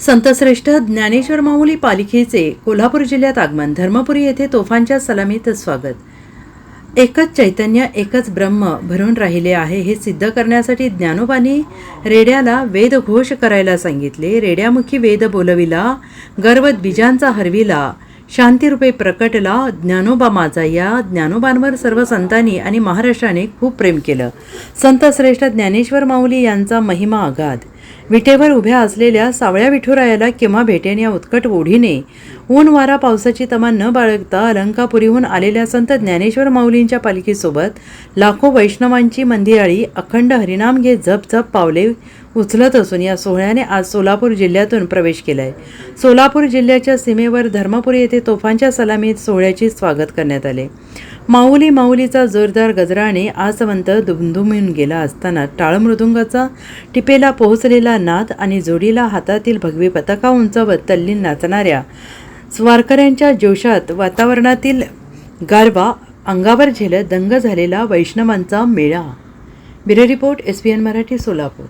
संतश्रेष्ठ ज्ञानेश्वर माऊली पालखीचे कोल्हापूर जिल्ह्यात आगमन. धर्मपुरी येथे तोफांच्या सलामीत स्वागत. एकच चैतन्य एकच ब्रह्म भरून राहिले आहे हे सिद्ध करण्यासाठी ज्ञानोबांनी रेड्याला वेदघोष करायला सांगितले. रेड्यामुखी वेद बोलविला, गर्वत बीजांचा हरविला, शांतिरूपे प्रकटला ज्ञानोबा माझा. या ज्ञानोबांवर सर्व संतांनी आणि महाराष्ट्राने खूप प्रेम केलं. संत श्रेष्ठ ज्ञानेश्वर माऊली यांचा महिमा अगाध. विटेवर उभ्या असलेल्या सावळ्या विठुरायाला केव्हा भेटेन या उत्कट ओढीने ऊन वारा पावसाची तमा न बाळगता अलंकापुरीहून आलेल्या संत ज्ञानेश्वर माऊलींच्या पालखीसोबत लाखो वैष्णवांची मंदिराळी अखंड हरिनाम घेत झप झप पावले उचलत असून या सोहळ्याने आज सोलापूर जिल्ह्यातून प्रवेश केलाय. सोलापूर जिल्ह्याच्या सीमेवर धर्मपुरी येथे तोफांच्या सलामीत सोहळ्याचे स्वागत करण्यात आले. माऊली माऊलीचा जोरदार गजराने आसवंत दुमदुमून गेला असताना टाळमृदुंगाचा टिपेला पोहोचलेला नाद आणि जोडीला हातातील भगवी पताका उंचावत तल्लीन नाचणाऱ्या वारकऱ्यांच्या जोशात वातावरणातील गारवा अंगावर झेलत दंग झालेला वैष्णवांचा मेळा. Bureau report, SBN Marathi, Solapur.